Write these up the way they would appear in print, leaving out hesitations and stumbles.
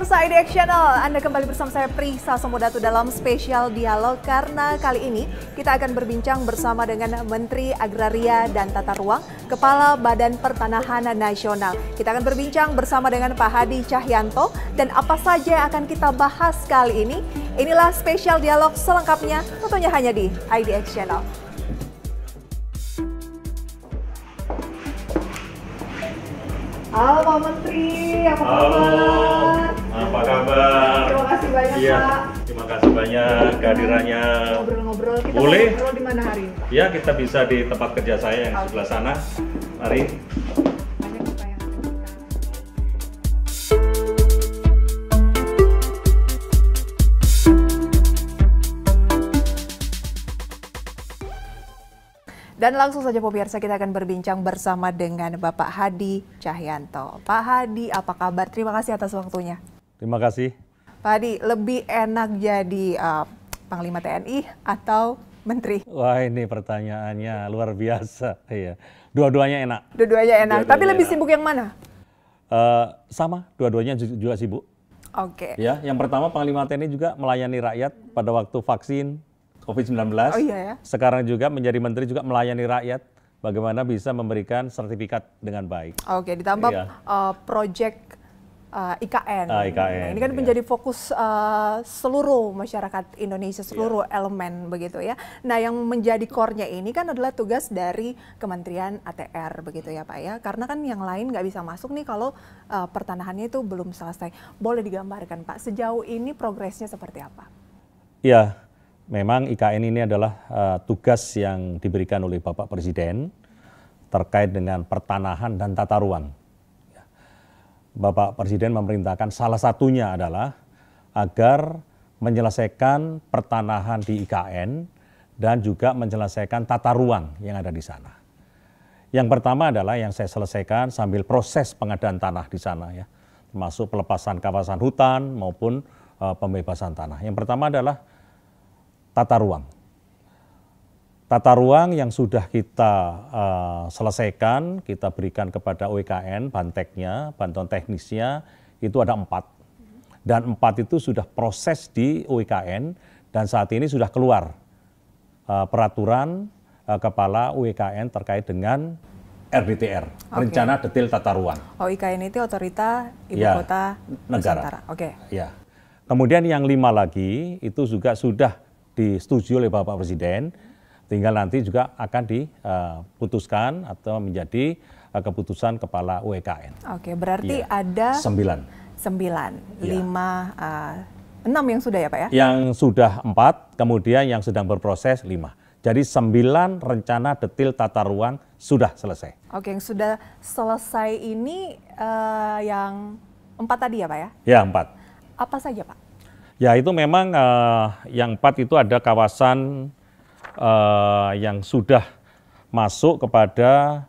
pemirsa IDX Channel, Anda kembali bersama saya Prisa Somodatu dalam spesial dialog karena kali ini kita akan berbincang bersama dengan Menteri Agraria dan Tata Ruang, Kepala Badan Pertanahan Nasional. Kita akan berbincang bersama dengan Pak Hadi Cahyanto dan apa saja yang akan kita bahas kali ini. Inilah spesial dialog selengkapnya tentunya hanya di IDX Channel. Halo Pak Menteri, apa kabar? Halo, apa kabar? Terima kasih banyak Pak. Terima kasih banyak kehadirannya. Ngobrol-ngobrol, kita boleh? Ngobrol di mana hari ini? Ya, kita bisa di tempat kerja saya yang sebelah sana. Mari. Dan langsung saja pemirsa kita akan berbincang bersama dengan Bapak Hadi Cahyanto. Pak Hadi, apa kabar? Terima kasih atas waktunya. Terima kasih. Pak Hadi, lebih enak jadi Panglima TNI atau Menteri? Wah, ini pertanyaannya luar biasa. Iya. Dua-duanya enak. Dua-duanya enak, tapi lebih sibuk yang mana? Sama, dua-duanya juga sibuk. Oke. Ya, yang pertama Panglima TNI juga melayani rakyat pada waktu vaksin COVID-19. Oh iya ya. Sekarang juga menjadi menteri juga melayani rakyat bagaimana bisa memberikan sertifikat dengan baik. Oke, ditambah proyek IKN. IKN. Nah, ini kan menjadi fokus seluruh masyarakat Indonesia, seluruh elemen begitu ya. Nah, yang menjadi core-nya ini kan adalah tugas dari Kementerian ATR begitu ya Pak ya. Karena kan yang lain nggak bisa masuk nih kalau pertanahannya itu belum selesai. Boleh digambarkan Pak, sejauh ini progresnya seperti apa? Ya. Memang IKN ini adalah tugas yang diberikan oleh Bapak Presiden terkait dengan pertanahan dan tata ruang. Bapak Presiden memerintahkan salah satunya adalah agar menyelesaikan pertanahan di IKN dan juga menyelesaikan tata ruang yang ada di sana. Yang pertama adalah yang saya selesaikan sambil proses pengadaan tanah di sana ya, termasuk pelepasan kawasan hutan maupun pembebasan tanah. Yang pertama adalah tata ruang. Tata ruang yang sudah kita selesaikan, kita berikan kepada OEKN, banteknya, bantuan teknisnya, itu ada 4. Dan 4 itu sudah proses di OEKN dan saat ini sudah keluar peraturan kepala OEKN terkait dengan RDTR, Rencana Detail Tata Ruang. OEKN itu Otorita Ibu Kota Negara. Oke. Ya. Kemudian yang 5 lagi itu juga sudah disetujui oleh Bapak Presiden, tinggal nanti juga akan diputuskan atau menjadi keputusan kepala OEKN. Oke, berarti ada 9. 5, 6 yang sudah ya Pak ya? Yang sudah 4, kemudian yang sedang berproses 5. Jadi 9 rencana detail tata ruang sudah selesai. Oke, yang sudah selesai ini yang 4 tadi ya Pak ya? Ya, 4. Apa saja Pak? Ya itu memang yang 4 itu ada kawasan yang sudah masuk kepada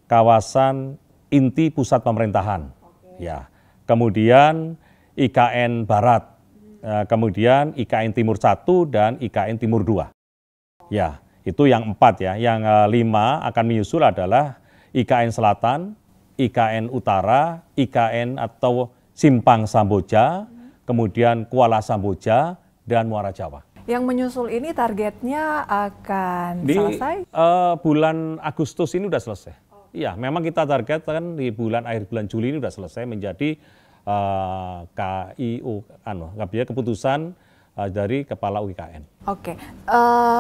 kawasan inti pusat pemerintahan. Ya. Kemudian IKN Barat, kemudian IKN Timur 1 dan IKN Timur 2. Ya, itu yang 4 ya. Yang 5 akan menyusul adalah IKN Selatan, IKN Utara, IKN atau Simpang Samboja, kemudian Kuala Samboja, dan Muara Jawa. Yang menyusul ini targetnya akan selesai? Bulan Agustus ini sudah selesai. Iya, memang kita targetkan di akhir bulan Juli ini sudah selesai menjadi keputusan dari Kepala UIKN. Oke,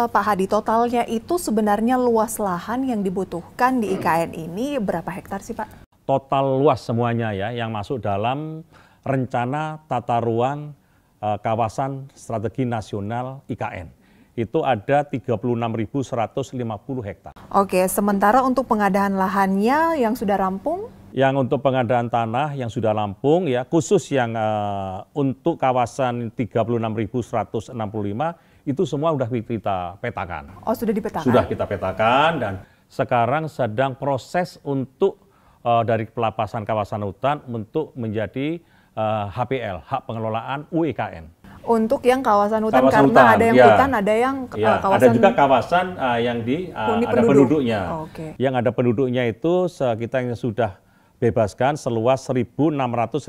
Pak Hadi, totalnya itu sebenarnya luas lahan yang dibutuhkan di IKN ini berapa hektar sih Pak? Total luas semuanya ya, yang masuk dalam rencana tata ruang kawasan strategi nasional IKN. Itu ada 36.150 hektar. Oke, sementara untuk pengadaan lahannya yang sudah rampung? Yang untuk pengadaan tanah yang sudah rampung ya, khusus yang untuk kawasan 36.165 itu semua sudah kita petakan. Oh, sudah dipetakan? Sudah kita petakan dan sekarang sedang proses untuk dari pelepasan kawasan hutan untuk menjadi HPL, hak pengelolaan UIKN. Untuk yang kawasan hutan karena ada yang hutan, ada yang kawasan. Ada juga kawasan yang ada penduduknya. Oke. Yang ada penduduknya itu kita yang sudah bebaskan seluas 1.687,81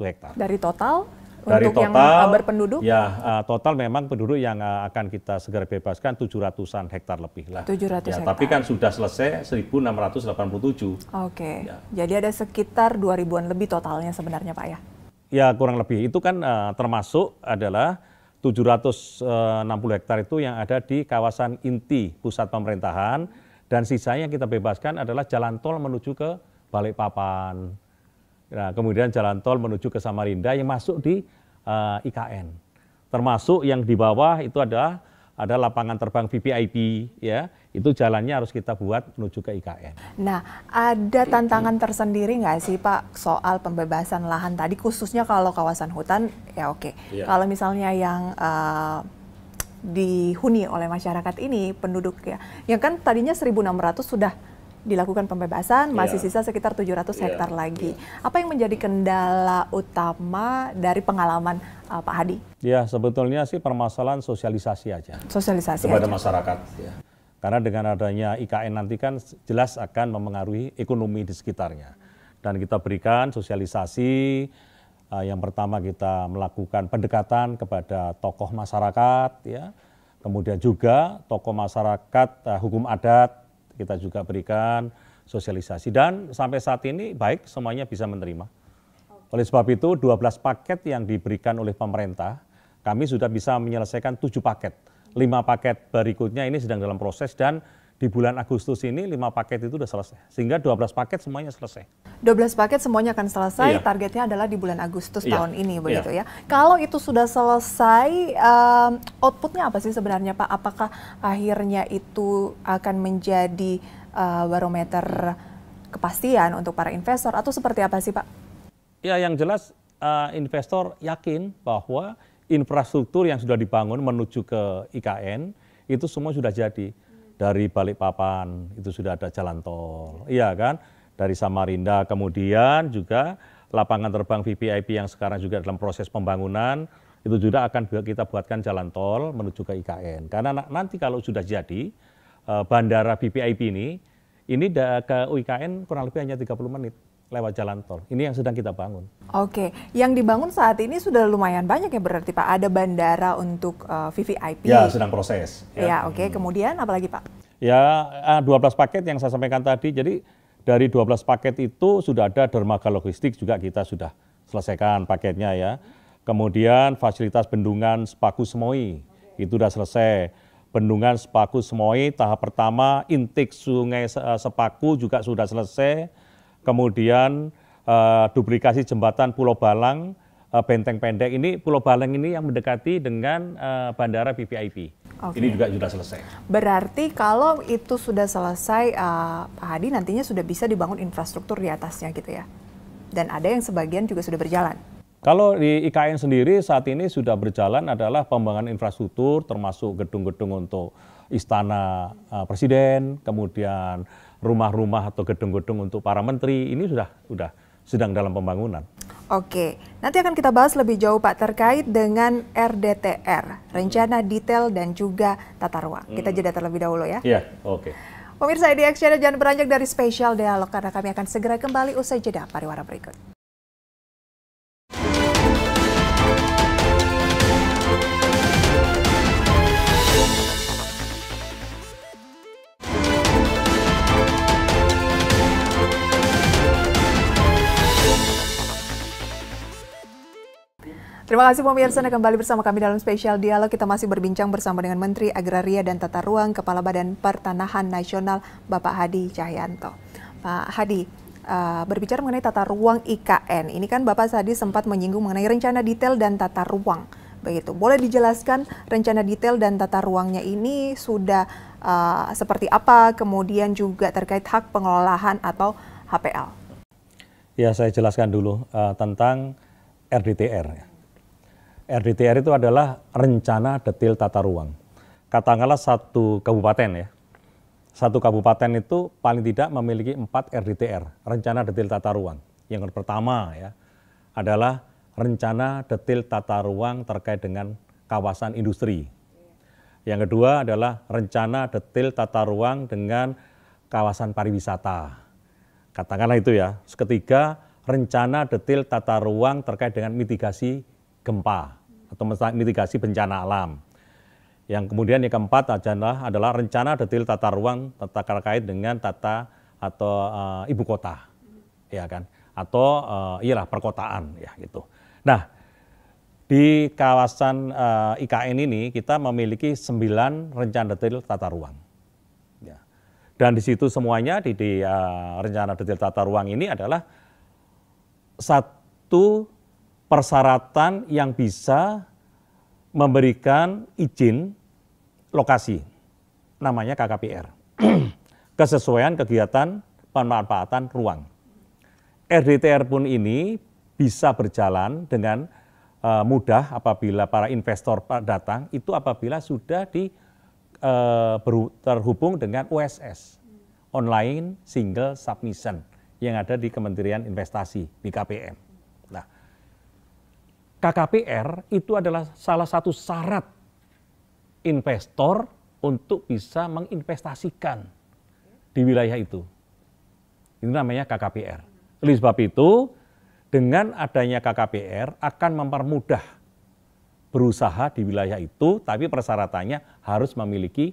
hektar. Dari total? Dari untuk total, yang berpenduduk? Ya, total memang penduduk yang akan kita segera bebaskan 700-an hektar lebih lah. 700 ya, hektar. Tapi kan sudah selesai 1.687. Oke, Ya. jadi ada sekitar 2.000-an lebih totalnya sebenarnya Pak ya? Ya, kurang lebih. Itu kan termasuk adalah 760 hektar itu yang ada di kawasan inti pusat pemerintahan, dan sisanya yang kita bebaskan adalah jalan tol menuju ke Balikpapan. Nah, kemudian jalan tol menuju ke Samarinda yang masuk di IKN. Termasuk yang di bawah itu ada lapangan terbang VVIP, ya. Itu jalannya harus kita buat menuju ke IKN. Nah, ada tantangan tersendiri nggak sih Pak soal pembebasan lahan tadi, khususnya kalau kawasan hutan, ya oke. Ya. Kalau misalnya yang dihuni oleh masyarakat ini, penduduk ya, yang kan tadinya 1.600 sudah dilakukan pembebasan, masih sisa sekitar 700 hektar lagi. Apa yang menjadi kendala utama dari pengalaman Pak Hadi? Ya, sebetulnya sih permasalahan sosialisasi aja. Sosialisasi kepada aja. masyarakat. Ya. Karena dengan adanya IKN nanti kan jelas akan memengaruhi ekonomi di sekitarnya. Dan kita berikan sosialisasi, yang pertama kita melakukan pendekatan kepada tokoh masyarakat, ya. Kemudian juga tokoh masyarakat hukum adat, kita juga berikan sosialisasi, dan sampai saat ini baik, semuanya bisa menerima. Oleh sebab itu 12 paket yang diberikan oleh pemerintah, kami sudah bisa menyelesaikan 7 paket. 5 paket berikutnya ini sedang dalam proses, dan di bulan Agustus ini 5 paket itu sudah selesai. Sehingga 12 paket semuanya selesai. 12 paket semuanya akan selesai, Iya. Targetnya adalah di bulan Agustus Iya. tahun ini, begitu Iya. ya. Kalau itu sudah selesai, outputnya apa sih sebenarnya Pak? Apakah akhirnya itu akan menjadi barometer kepastian untuk para investor, atau seperti apa sih Pak? Ya, yang jelas investor yakin bahwa infrastruktur yang sudah dibangun menuju ke IKN itu semua sudah jadi. Dari Balikpapan itu sudah ada jalan tol, iya kan? Dari Samarinda, kemudian juga lapangan terbang VVIP yang sekarang juga dalam proses pembangunan, itu juga akan kita buatkan jalan tol menuju ke IKN. Karena nanti kalau sudah jadi, bandara VVIP ini ke IKN kurang lebih hanya 30 menit lewat jalan tol. Ini yang sedang kita bangun. Oke, yang dibangun saat ini sudah lumayan banyak ya berarti Pak. Ada bandara untuk VVIP. Ya, sedang proses. Ya, oke. Kemudian apa lagi Pak? Ya, 12 paket yang saya sampaikan tadi. Jadi dari 12 paket itu sudah ada dermaga logistik juga kita sudah selesaikan paketnya ya. Kemudian fasilitas bendungan Sepaku Semoy itu sudah selesai. Bendungan Sepaku Semoy tahap pertama, intake Sungai Sepaku juga sudah selesai. Kemudian duplikasi jembatan Pulau Balang, Benteng Pendek, ini Pulau Balang ini yang mendekati dengan bandara VVIP. Oke. Ini juga sudah selesai. Berarti kalau itu sudah selesai, Pak Hadi, nantinya sudah bisa dibangun infrastruktur di atasnya gitu ya? Dan ada yang sebagian juga sudah berjalan? Kalau di IKN sendiri saat ini sudah berjalan adalah pembangunan infrastruktur, termasuk gedung-gedung untuk istana presiden, kemudian rumah-rumah atau gedung-gedung untuk para menteri, ini sudah sedang dalam pembangunan. Oke, nanti akan kita bahas lebih jauh Pak terkait dengan RDTR, rencana detail dan juga tata ruang. Kita jeda terlebih dahulu ya. Iya, oke. Pemirsa IDX Channel, jangan beranjak dari spesial dialog karena kami akan segera kembali usai jeda pariwara berikut. Terima kasih pemirsa, Anda kembali bersama kami dalam spesial dialog. Kita masih berbincang bersama dengan Menteri Agraria dan Tata Ruang, Kepala Badan Pertanahan Nasional, Bapak Hadi Cahyanto. Pak Hadi, berbicara mengenai tata ruang IKN, ini kan Bapak tadi sempat menyinggung mengenai rencana detail dan tata ruang. Begitu, boleh dijelaskan rencana detail dan tata ruangnya ini sudah seperti apa, kemudian juga terkait hak pengelolaan atau HPL? Ya, saya jelaskan dulu tentang RDTR. RDTR itu adalah rencana detail tata ruang. Katakanlah satu kabupaten ya. Satu kabupaten itu paling tidak memiliki 4 RDTR, rencana detail tata ruang. Yang pertama ya adalah rencana detail tata ruang terkait dengan kawasan industri. Yang kedua adalah rencana detail tata ruang dengan kawasan pariwisata. Katakanlah itu ya. Ketiga, rencana detail tata ruang terkait dengan mitigasi gempa atau mitigasi bencana alam. Yang kemudian yang keempat adalah rencana detail tata ruang terkait dengan tata atau ibu kota, ya kan? Atau iyalah perkotaan, ya gitu. Nah, di kawasan IKN ini kita memiliki 9 rencana detail tata ruang. Ya. Dan di situ semuanya di rencana detail tata ruang ini adalah satu persyaratan yang bisa memberikan izin lokasi, namanya KKPR, kesesuaian kegiatan pemanfaatan ruang. RDTR pun ini bisa berjalan dengan mudah apabila para investor datang, itu apabila sudah terhubung dengan OSS, Online Single Submission, yang ada di Kementerian Investasi, BKPM. Nah, KKPR itu adalah salah satu syarat investor untuk bisa menginvestasikan di wilayah itu. Ini namanya KKPR. Oleh sebab itu, dengan adanya KKPR akan mempermudah berusaha di wilayah itu, tapi persyaratannya harus memiliki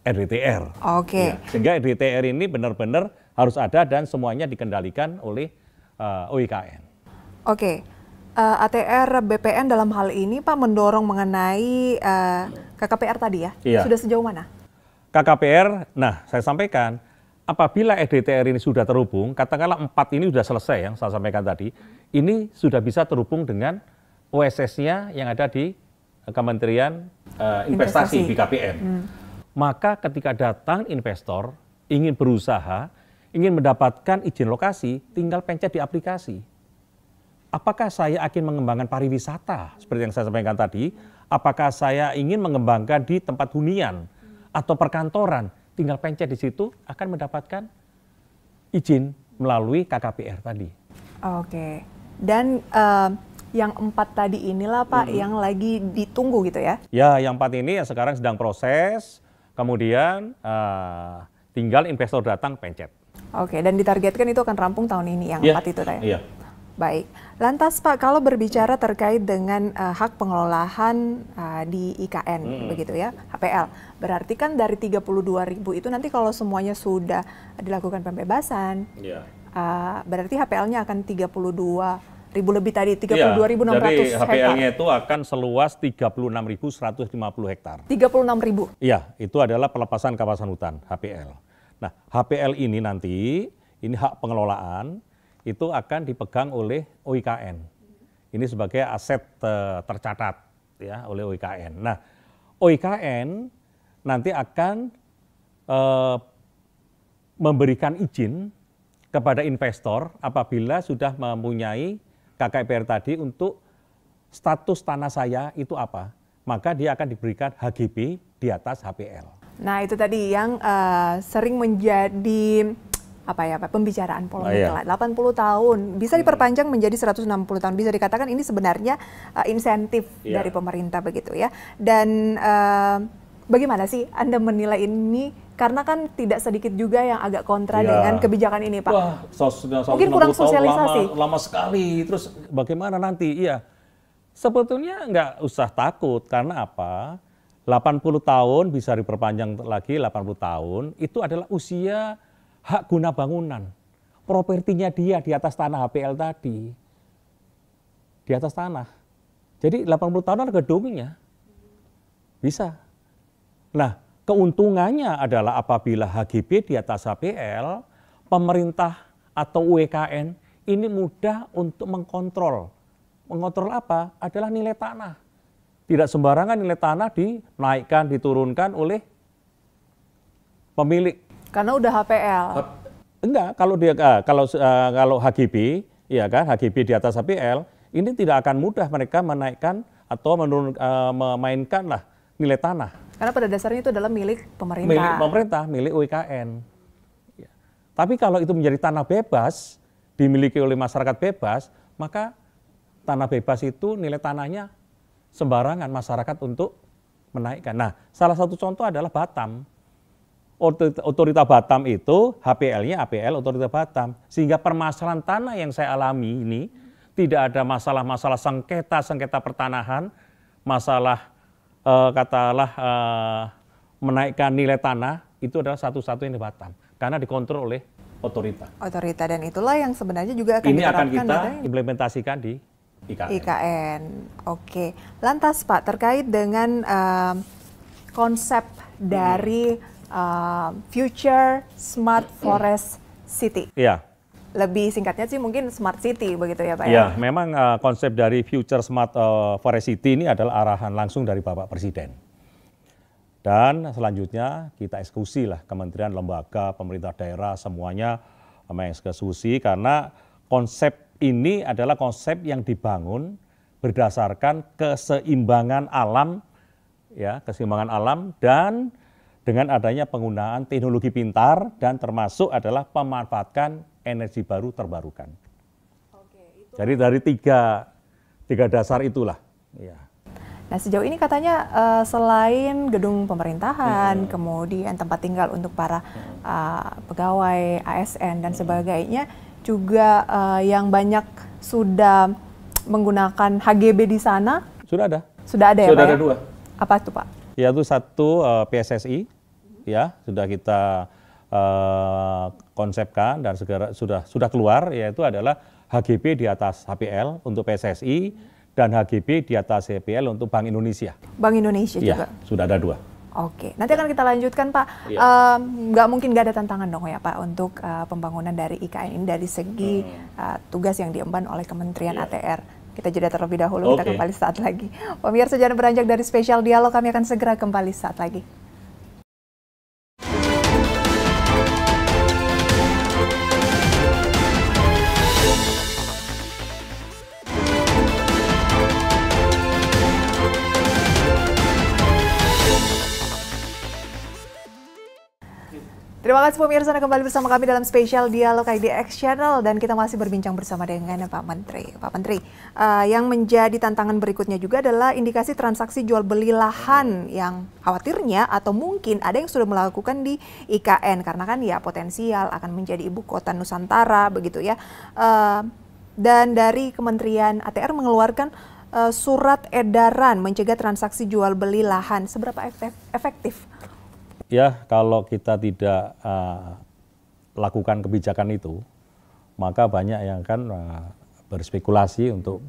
RDTR. Oke. Ya, sehingga RDTR ini benar-benar harus ada dan semuanya dikendalikan oleh OIKN. Oke. ATR BPN dalam hal ini Pak mendorong mengenai KKPR tadi ya? Iya. Sudah sejauh mana? KKPR, nah saya sampaikan, apabila RDTR ini sudah terhubung, katakanlah 4 ini sudah selesai yang saya sampaikan tadi, ini sudah bisa terhubung dengan OSS-nya yang ada di Kementerian Investasi BKPM. Maka ketika datang investor, ingin berusaha, ingin mendapatkan izin lokasi, tinggal pencet di aplikasi. Apakah saya ingin mengembangkan pariwisata, seperti yang saya sampaikan tadi, apakah saya ingin mengembangkan di tempat hunian atau perkantoran, tinggal pencet di situ akan mendapatkan izin melalui KKPR tadi. Oke, dan yang 4 tadi inilah Pak yang lagi ditunggu gitu ya? Ya, yang 4 ini yang sekarang sedang proses, kemudian tinggal investor datang pencet. Oke, dan ditargetkan itu akan rampung tahun ini yang 4 itu ya? Iya. Baik, lantas Pak kalau berbicara terkait dengan hak pengelolaan di IKN begitu ya, HPL, berarti kan dari 32.000 itu nanti kalau semuanya sudah dilakukan pembebasan, berarti HPL-nya akan 32.000 lebih tadi, 32.600 hektar. Jadi HPL-nya itu akan seluas 36.150 hektar. 36.000? Iya, itu adalah pelepasan kawasan hutan, HPL. Nah, HPL ini nanti, ini hak pengelolaan, itu akan dipegang oleh OIKN. Ini sebagai aset tercatat ya oleh OIKN. Nah, OIKN nanti akan memberikan izin kepada investor apabila sudah mempunyai KKPR tadi untuk status tanah saya itu apa, maka dia akan diberikan HGB di atas HPL. Nah, itu tadi yang sering menjadi pembicaraan polemik lah. 80 tahun bisa diperpanjang menjadi 160 tahun, bisa dikatakan ini sebenarnya insentif dari pemerintah begitu ya. Dan bagaimana sih Anda menilai ini, karena kan tidak sedikit juga yang agak kontra dengan kebijakan ini Pak. Wah, mungkin kurang sosialisasi. Lama sekali, terus bagaimana nanti? Iya, sebetulnya nggak usah takut, karena apa? 80 tahun bisa diperpanjang lagi 80 tahun, itu adalah usia hak guna bangunan, propertinya dia di atas tanah HPL tadi, di atas tanah. Jadi 80 tahun ada gedungnya, bisa. Nah, keuntungannya adalah apabila HGB di atas HPL, pemerintah atau UEKN ini mudah untuk mengkontrol. Mengontrol apa? Adalah nilai tanah. Tidak sembarangan nilai tanah dinaikkan, diturunkan oleh pemilik. Karena udah HPL. Enggak, kalau HGB, ya kan, HGB di atas HPL, ini tidak akan mudah mereka menaikkan atau memainkan lah nilai tanah. Karena pada dasarnya itu adalah milik pemerintah. Milik pemerintah, milik UIKN. Ya. Tapi kalau itu menjadi tanah bebas, dimiliki oleh masyarakat bebas, maka tanah bebas itu nilai tanahnya sembarangan masyarakat untuk menaikkan. Nah, salah satu contoh adalah Batam. Otorita Batam itu HPL-nya APL Otorita Batam. Sehingga permasalahan tanah yang saya alami ini tidak ada masalah-masalah sengketa pertanahan, masalah katakanlah menaikkan nilai tanah, itu adalah satu-satunya di Batam. Karena dikontrol oleh otorita. Otorita, dan itulah yang sebenarnya juga akan ini akan diterapkan kita implementasikan di IKN. Oke. Lantas Pak, terkait dengan konsep dari Future Smart Forest City. Iya. Lebih singkatnya sih mungkin Smart City begitu ya Pak? Ya, memang konsep dari Future Smart Forest City ini adalah arahan langsung dari Bapak Presiden. Dan selanjutnya kita eksekusi lah kementerian, lembaga, pemerintah daerah semuanya mengeksekusi karena konsep ini adalah konsep yang dibangun berdasarkan keseimbangan alam, ya, keseimbangan alam dan dengan adanya penggunaan teknologi pintar dan termasuk adalah pemanfaatkan energi baru terbarukan. Oke, jadi dari tiga dasar itulah. Ya. Nah sejauh ini katanya selain gedung pemerintahan, kemudian tempat tinggal untuk para pegawai ASN dan sebagainya, juga yang banyak sudah menggunakan HGB di sana? Sudah ada. Sudah ada ya Sudah Pak? ada 2. Apa itu Pak? Yaitu satu PSSI, ya sudah kita konsepkan dan segera sudah keluar, yaitu adalah HGB di atas HPL untuk PSSI dan HGB di atas HPL untuk Bank Indonesia. Bank Indonesia juga? Ya, sudah ada 2. Oke, nanti akan kita lanjutkan Pak. Nggak mungkin nggak ada tantangan dong ya Pak untuk pembangunan dari IKN ini dari segi tugas yang diemban oleh Kementerian ATR. Kita jeda terlebih dahulu, kita kembali saat lagi. Pemirsa, jangan beranjak dari spesial dialog, kami akan segera kembali saat lagi. Terima kasih pemirsa, Anda kembali bersama kami dalam spesial dialog IDX Channel dan kita masih berbincang bersama dengan Pak Menteri. Pak Menteri, yang menjadi tantangan berikutnya juga adalah indikasi transaksi jual beli lahan yang khawatirnya atau mungkin ada yang sudah melakukan di IKN karena kan ya potensial akan menjadi ibu kota Nusantara begitu ya. Dan dari Kementerian ATR mengeluarkan surat edaran mencegah transaksi jual beli lahan. Seberapa efektif? Ya, kalau kita tidak lakukan kebijakan itu, maka banyak yang akan berspekulasi untuk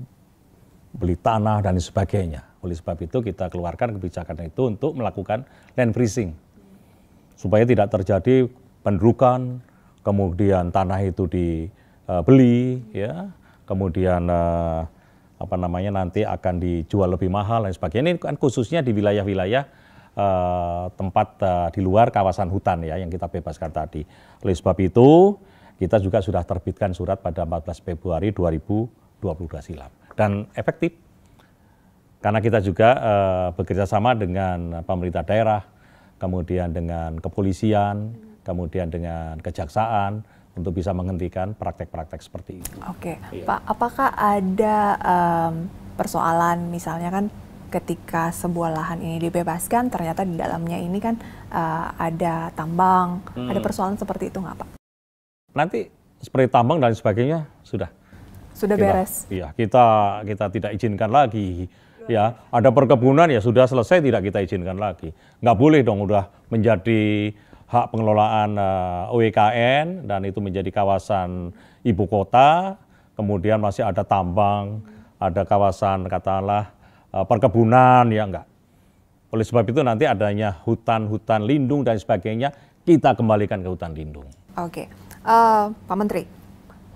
beli tanah dan sebagainya. Oleh sebab itu kita keluarkan kebijakan itu untuk melakukan land freezing. Supaya tidak terjadi pendudukan, kemudian tanah itu dibeli, ya, kemudian nanti akan dijual lebih mahal dan sebagainya. Ini kan khususnya di wilayah-wilayah tempat di luar kawasan hutan ya yang kita bebaskan tadi. Oleh sebab itu kita juga sudah terbitkan surat pada 14 Februari 2022 silam dan efektif karena kita juga bekerja sama dengan pemerintah daerah, kemudian dengan kepolisian, kemudian dengan kejaksaan untuk bisa menghentikan praktek-praktek seperti itu. Oke, iya. Pak, apakah ada persoalan misalnya kan ketika sebuah lahan ini dibebaskan, ternyata di dalamnya ini kan ada tambang, ada persoalan seperti itu nggak Pak? Nanti seperti tambang dan sebagainya sudah beres. Iya, kita tidak izinkan lagi. Ya, ada perkebunan ya sudah selesai tidak kita izinkan lagi. Nggak boleh dong udah menjadi hak pengelolaan OEKN dan itu menjadi kawasan ibu kota, kemudian masih ada tambang, ada kawasan katakanlah perkebunan, ya enggak. Oleh sebab itu nanti adanya hutan-hutan lindung dan sebagainya, kita kembalikan ke hutan lindung. Oke, Pak Menteri,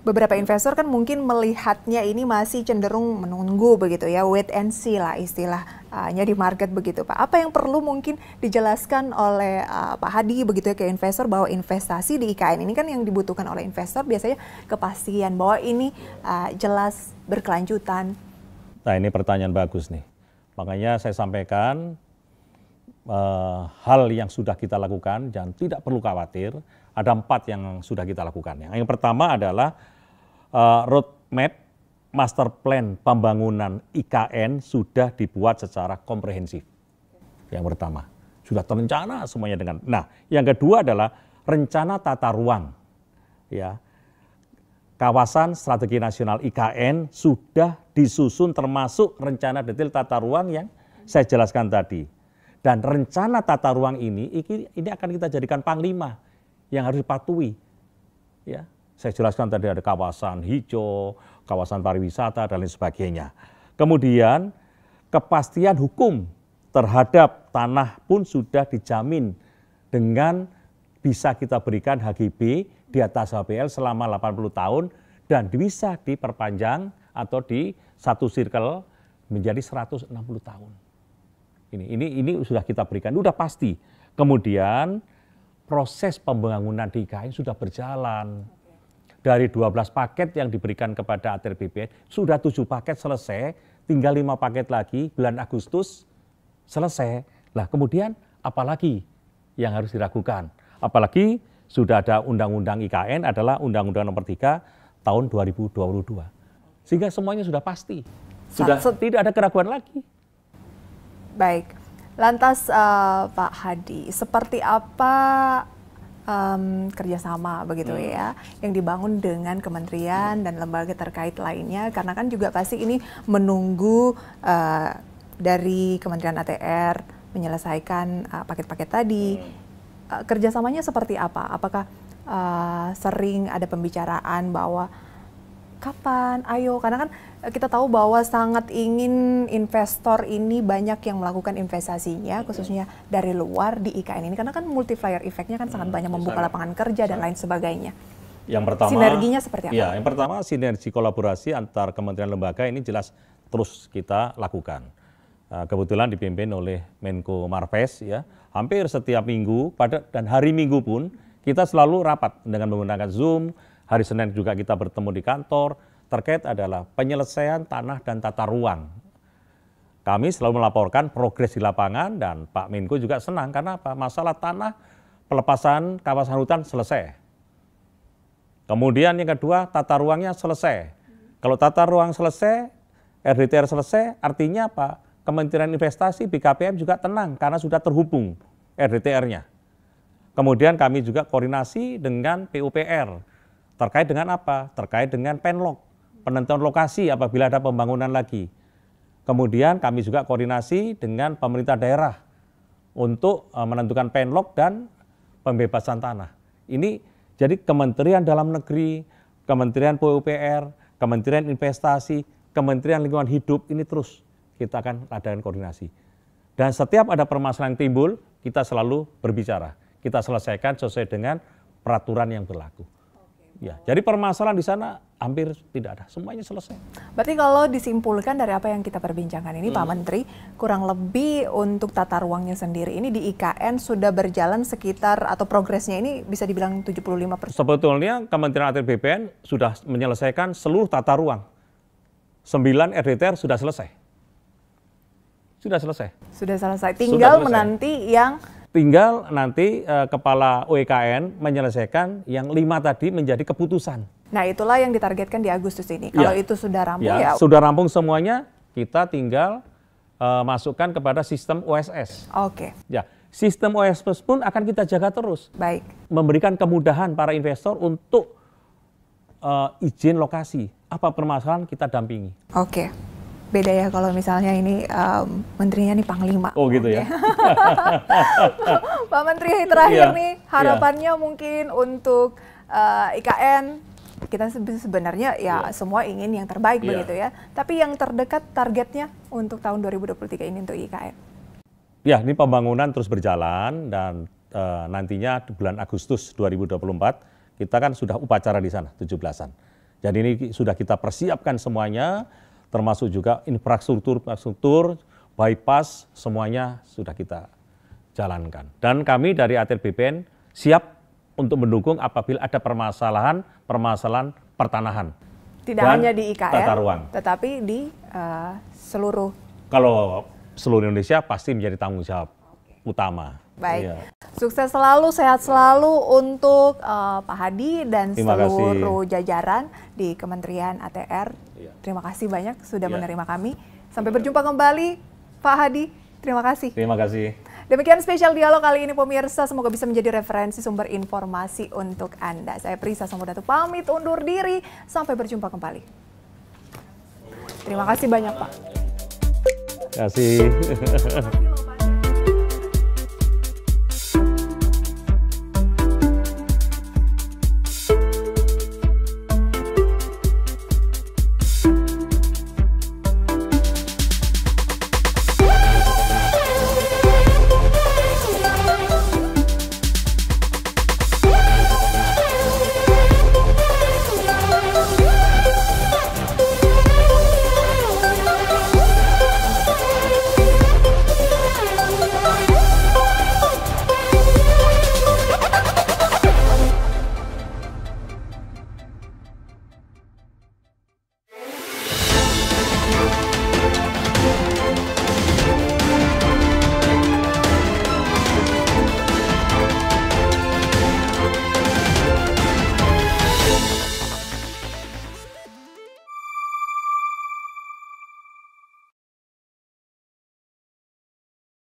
beberapa investor kan mungkin melihatnya ini masih cenderung menunggu begitu ya, wait and see lah istilahnya di market begitu Pak. Apa yang perlu mungkin dijelaskan oleh Pak Hadi begitu ya ke investor bahwa investasi di IKN ini kan yang dibutuhkan oleh investor biasanya kepastian bahwa ini jelas berkelanjutan. Nah ini pertanyaan bagus nih, makanya saya sampaikan hal yang sudah kita lakukan dan tidak perlu khawatir, ada 4 yang sudah kita lakukan. Yang pertama adalah roadmap master plan pembangunan IKN sudah dibuat secara komprehensif, yang pertama. sudah terencana semuanya dengan. Nah, yang kedua adalah rencana tata ruang. Ya. Kawasan Strategi Nasional IKN sudah disusun termasuk rencana detail tata ruang yang saya jelaskan tadi. Dan rencana tata ruang ini akan kita jadikan panglima yang harus dipatuhi. Ya, saya jelaskan tadi ada kawasan hijau, kawasan pariwisata dan lain sebagainya. Kemudian kepastian hukum terhadap tanah pun sudah dijamin dengan bisa kita berikan HGB di atas HPL selama 80 tahun dan bisa diperpanjang atau di satu circle menjadi 160 tahun. Ini sudah kita berikan, sudah pasti. Kemudian proses pembangunan di IKN sudah berjalan. Dari 12 paket yang diberikan kepada ATR BPN, sudah 7 paket selesai, tinggal 5 paket lagi bulan Agustus selesai. Nah, kemudian apalagi yang harus diragukan? Apalagi sudah ada Undang-Undang IKN adalah Undang-Undang Nomor 3 tahun 2022. Sehingga semuanya sudah pasti. Sudah tidak ada keraguan lagi. Baik, lantas Pak Hadi, seperti apa kerjasama begitu ya yang dibangun dengan kementerian dan lembaga terkait lainnya? Karena kan juga pasti ini menunggu dari Kementerian ATR menyelesaikan paket-paket tadi. Kerjasamanya seperti apa? Apakah sering ada pembicaraan bahwa kapan, ayo, karena kan kita tahu bahwa sangat ingin investor ini banyak yang melakukan investasinya, khususnya dari luar di IKN ini, karena kan multiplier efeknya kan sangat banyak, membuka lapangan kerja dan lain sebagainya. Yang pertama, sinerginya seperti apa? Ya, yang pertama sinergi kolaborasi antar kementerian lembaga ini jelas terus kita lakukan. Kebetulan dipimpin oleh Menko Marves, ya, hampir setiap minggu dan hari Minggu pun kita selalu rapat dengan menggunakan Zoom. Hari Senin juga kita bertemu di kantor, terkait adalah penyelesaian tanah dan tata ruang. Kami selalu melaporkan progres di lapangan dan Pak Menko juga senang karena apa? Masalah tanah, pelepasan kawasan hutan selesai. Kemudian yang kedua, tata ruangnya selesai. Kalau tata ruang selesai, RDTR selesai, artinya apa? Kementerian Investasi, BKPM juga tenang karena sudah terhubung RDTR-nya. Kemudian kami juga koordinasi dengan PUPR. Terkait dengan apa? Terkait dengan penlok, penentuan lokasi apabila ada pembangunan lagi. Kemudian kami juga koordinasi dengan pemerintah daerah untuk menentukan penlok dan pembebasan tanah. Ini jadi Kementerian Dalam Negeri, Kementerian PUPR, Kementerian Investasi, Kementerian Lingkungan Hidup, ini terus kita akan adakan koordinasi. Dan setiap ada permasalahan yang timbul, kita selalu berbicara. Kita selesaikan sesuai dengan peraturan yang berlaku. Ya, jadi permasalahan di sana hampir tidak ada, semuanya selesai. Berarti kalau disimpulkan dari apa yang kita perbincangkan ini, Pak Menteri, kurang lebih untuk tata ruangnya sendiri ini di IKN sudah berjalan sekitar atau progresnya ini bisa dibilang 75%. Sebetulnya Kementerian ATR BPN sudah menyelesaikan seluruh tata ruang. 9 RDTR sudah selesai. Sudah selesai. Sudah selesai. Tinggal menanti yang Tinggal nanti Kepala OEKN menyelesaikan yang 5 tadi menjadi keputusan. Nah, itulah yang ditargetkan di Agustus ini. Kalau itu sudah rampung ya. Sudah rampung semuanya, kita tinggal masukkan kepada sistem OSS. Oke. Ya, sistem OSS pun akan kita jaga terus. Baik. Memberikan kemudahan para investor untuk izin lokasi. Apa permasalahan kita dampingi. Oke. Beda ya kalau misalnya ini menterinya nih panglima. Oh gitu ya. Pak Menteri, terakhir nih harapannya mungkin untuk IKN, kita sebenarnya ya semua ingin yang terbaik begitu ya. Tapi yang terdekat targetnya untuk tahun 2023 ini untuk IKN. Ya, ini pembangunan terus berjalan dan nantinya di bulan Agustus 2024 kita kan sudah upacara di sana 17-an. Jadi ini sudah kita persiapkan semuanya. Termasuk juga infrastruktur, bypass, semuanya sudah kita jalankan. Dan kami dari ATR BPN siap untuk mendukung apabila ada permasalahan pertanahan. Tidak hanya di IKN, tata ruang, tetapi di seluruh. Kalau seluruh Indonesia pasti menjadi tanggung jawab utama. Baik, sukses selalu, sehat selalu untuk Pak Hadi dan seluruh jajaran di Kementerian ATR. Terima kasih banyak sudah menerima kami. Sampai berjumpa kembali, Pak Hadi. Terima kasih. Terima kasih. Demikian spesial dialog kali ini pemirsa, semoga bisa menjadi referensi sumber informasi untuk Anda. Saya Prisa Samudatu pamit undur diri, sampai berjumpa kembali. Terima kasih banyak Pak. Terima kasih.